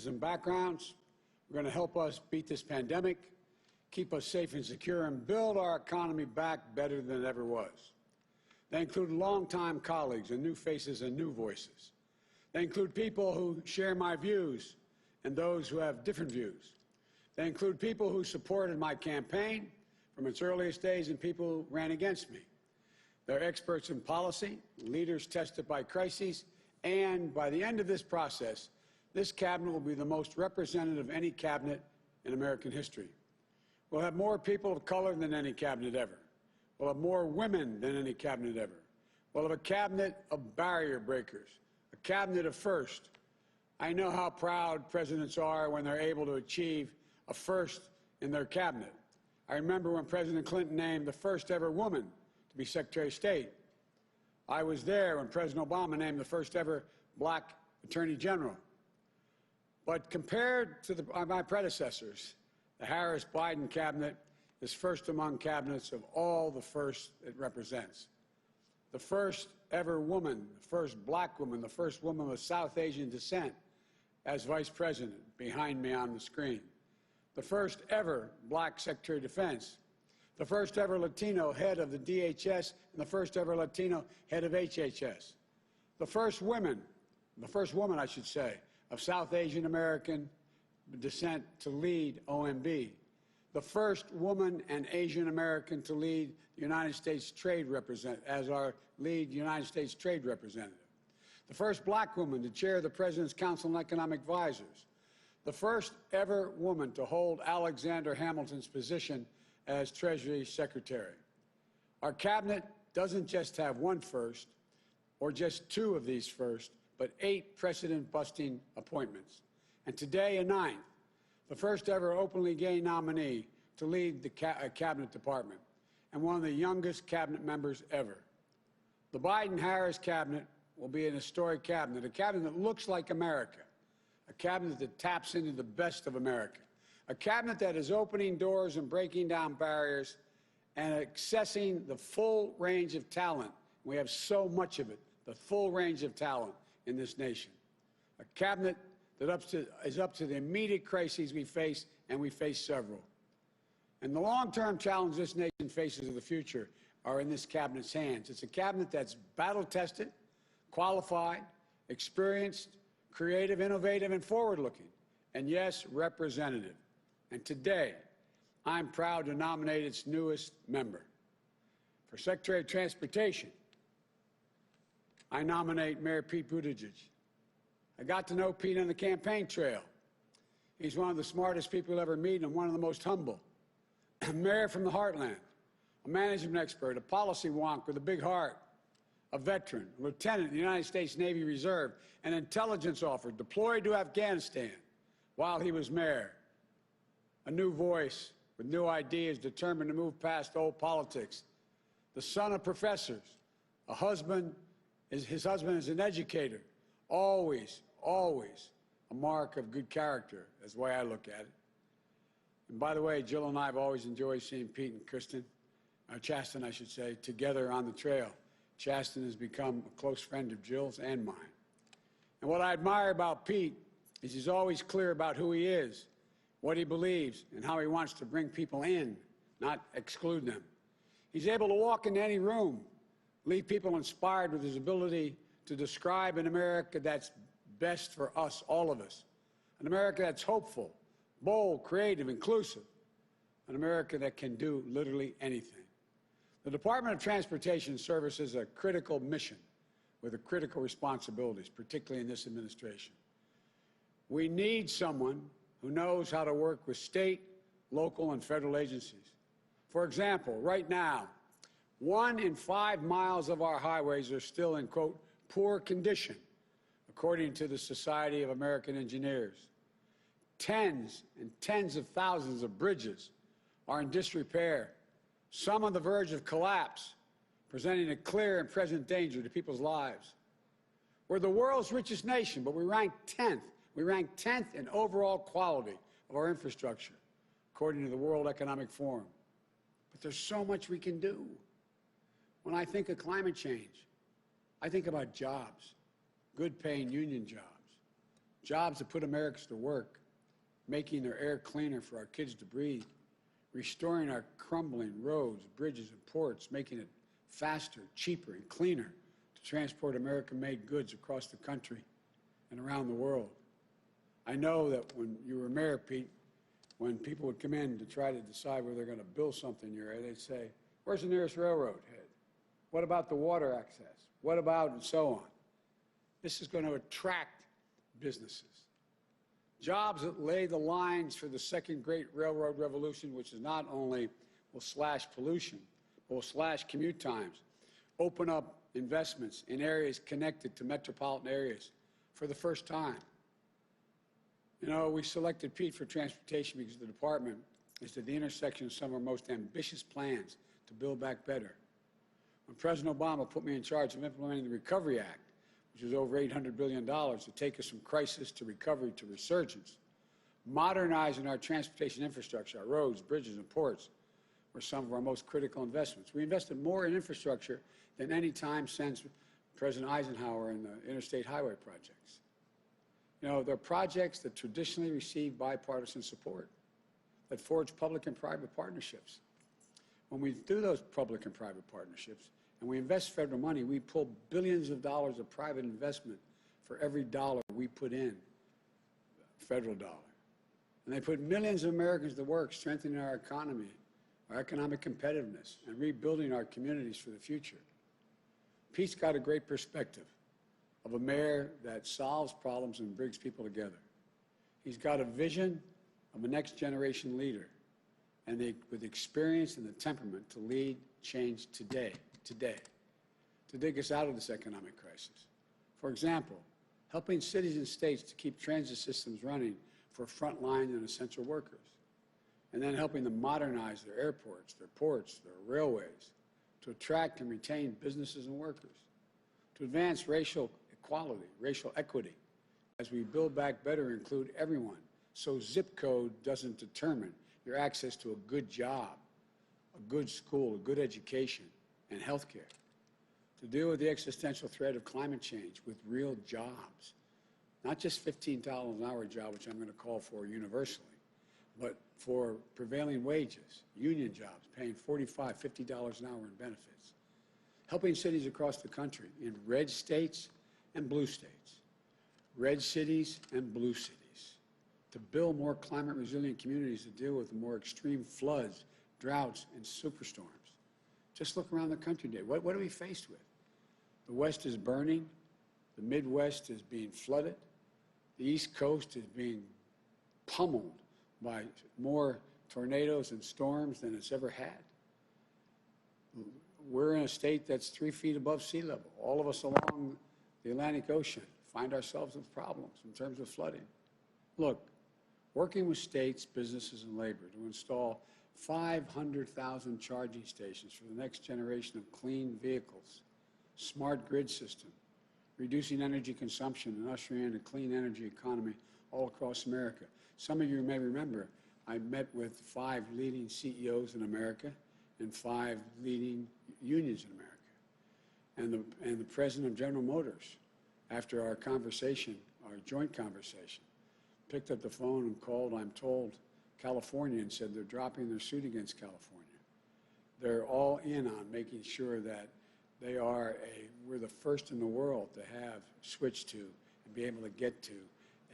and backgrounds. We're going to help us beat this pandemic, keep us safe and secure, and build our economy back better than it ever was. They include longtime colleagues and new faces and new voices. They include people who share my views and those who have different views. They include people who supported my campaign from its earliest days and people who ran against me. They're experts in policy, leaders tested by crises, and by the end of this process, this cabinet will be the most representative of any cabinet in American history. We'll have more people of color than any cabinet ever. We'll have more women than any cabinet ever. We'll have a cabinet of barrier breakers, a cabinet of first. I know how proud presidents are when they're able to achieve a first in their cabinet. I remember when President Clinton named the first ever woman to be Secretary of State. I was there when President Obama named the first ever black Attorney General. But compared to my predecessors, the Harris-Biden cabinet is first among cabinets of all the firsts it represents. The first ever woman, the first black woman, the first woman of South Asian descent as vice president, behind me on the screen. The first ever black Secretary of Defense. The first ever Latino head of the DHS and the first ever Latino head of HHS. The first woman, I should say, of South Asian American descent to lead OMB. The first woman and Asian American to lead the United States Trade Representative, as our lead United States Trade Representative. The first black woman to chair the President's Council on Economic Advisors. The first ever woman to hold Alexander Hamilton's position as Treasury Secretary. Our cabinet doesn't just have one first or just two of these firsts, but 8 precedent-busting appointments. And today, a 9th, the first ever openly gay nominee to lead the cabinet department, and one of the youngest cabinet members ever. The Biden-Harris cabinet will be an historic cabinet, a cabinet that looks like America, a cabinet that taps into the best of America, a cabinet that is opening doors and breaking down barriers and accessing the full range of talent. We have so much of it, the full range of talent in this nation. A cabinet that is up to the immediate crises we face, and we face several. And the long-term challenges this nation faces of the future are in this cabinet's hands. It's a cabinet that's battle-tested, qualified, experienced, creative, innovative, and forward-looking, and yes, representative. And today, I'm proud to nominate its newest member. For Secretary of Transportation, I nominate Mayor Pete Buttigieg. I got to know Pete on the campaign trail. He's one of the smartest people you'll ever meet and one of the most humble. A mayor from the heartland, a management expert, a policy wonk with a big heart, a veteran, a lieutenant in the United States Navy Reserve, an intelligence officer deployed to Afghanistan while he was mayor. A new voice with new ideas, determined to move past old politics. The son of professors, a husband. His husband is an educator, always a mark of good character, is the way I look at it. And by the way, Jill and I have always enjoyed seeing Pete and Chasten, I should say, together on the trail. Chasten has become a close friend of Jill's and mine. And what I admire about Pete is he's always clear about who he is, what he believes, and how he wants to bring people in, not exclude them. He's able to walk into any room, leave people inspired with his ability to describe an America that's best for us, all of us. An America that's hopeful, bold, creative, inclusive. An America that can do literally anything. The Department of Transportation services a critical mission with critical responsibilities, particularly in this administration. We need someone who knows how to work with state, local, and federal agencies. For example, right now, 1 in 5 miles of our highways are still in, quote, poor condition, according to the Society of American Engineers. Tens and tens of thousands of bridges are in disrepair, some on the verge of collapse, presenting a clear and present danger to people's lives. We're the world's richest nation, but we rank 10th. We rank 10th in overall quality of our infrastructure, according to the World Economic Forum. But there's so much we can do. When I think of climate change, I think about jobs, good-paying union jobs, Jobs that put Americans to work, making their air cleaner for our kids to breathe, restoring our crumbling roads, bridges, and ports, making it faster, cheaper, and cleaner to transport American-made goods across the country and around the world. I know that when you were mayor, Pete, when people would come in to try to decide whether they're going to build something in your area, they'd say, where's the nearest railroad head? What about the water access? What about, and so on. This is going to attract businesses. Jobs that lay the lines for the second great railroad revolution, which is not only will slash pollution, but will slash commute times, open up investments in areas connected to metropolitan areas for the first time. You know, we selected Pete for transportation because the department is at the intersection of some of our most ambitious plans to build back better. When President Obama put me in charge of implementing the Recovery Act, which is over $800 billion to take us from crisis to recovery to resurgence, modernizing our transportation infrastructure, our roads, bridges, and ports were some of our most critical investments. We invested more in infrastructure than any time since President Eisenhower and the interstate highway projects. You know, they're projects that traditionally receive bipartisan support, that forge public and private partnerships. When we do those public and private partnerships, and we invest federal money, we pull billions of dollars of private investment for every dollar we put in, federal dollar. And they put millions of Americans to work, strengthening our economy, our economic competitiveness, and rebuilding our communities for the future. Pete's got a great perspective of a mayor that solves problems and brings people together. He's got a vision of a next generation leader, and with experience and the temperament to lead change today, to dig us out of this economic crisis. For example, helping cities and states to keep transit systems running for frontline and essential workers, and then helping them modernize their airports, their ports, their railways, to attract and retain businesses and workers, to advance racial equality, racial equity, as we build back better, include everyone, so zip code doesn't determine your access to a good job, a good school, a good education, and health care. To deal with the existential threat of climate change with real jobs, not just $15 an hour job, which I'm going to call for universally, but for prevailing wages, union jobs, paying $45, $50 an hour in benefits. Helping cities across the country in red states and blue states, red cities and blue cities, to build more climate-resilient communities to deal with the more extreme floods, droughts, and superstorms. Just look around the country today. What are we faced with? The West is burning. The Midwest is being flooded. The East Coast is being pummeled by more tornadoes and storms than it's ever had. We're in a state that's 3 feet above sea level. All of us along the Atlantic Ocean find ourselves with problems in terms of flooding. Look, working with states, businesses, and labor to install 500,000 charging stations for the next generation of clean vehicles, smart grid system, reducing energy consumption and ushering in a clean energy economy all across America. Some of you may remember I met with 5 leading CEOs in America and 5 leading unions in America. And the president of General Motors, after our conversation, our joint conversation, picked up the phone and called, I'm told, California, and said they're dropping their suit against California. They're all in on making sure that we're the first in the world to have switched to and be able to get to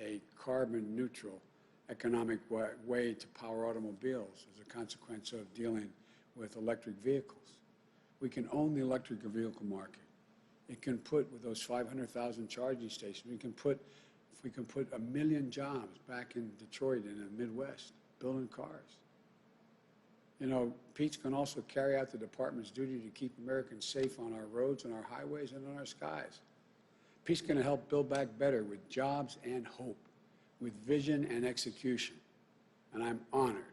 a carbon neutral economic way to power automobiles as a consequence of dealing with electric vehicles. We can own the electric vehicle market. It can put, with those 500,000 charging stations, if we can put 1 million jobs back in Detroit and in the Midwest, building cars. You know, Pete's can also carry out the department's duty to keep Americans safe on our roads and our highways and on our skies. Pete's going to help build back better with jobs and hope, with vision and execution. And I'm honored.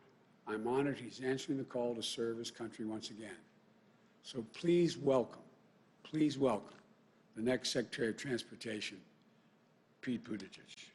I'm honored he's answering the call to serve his country once again. So please welcome the next Secretary of Transportation, Pete Buttigieg.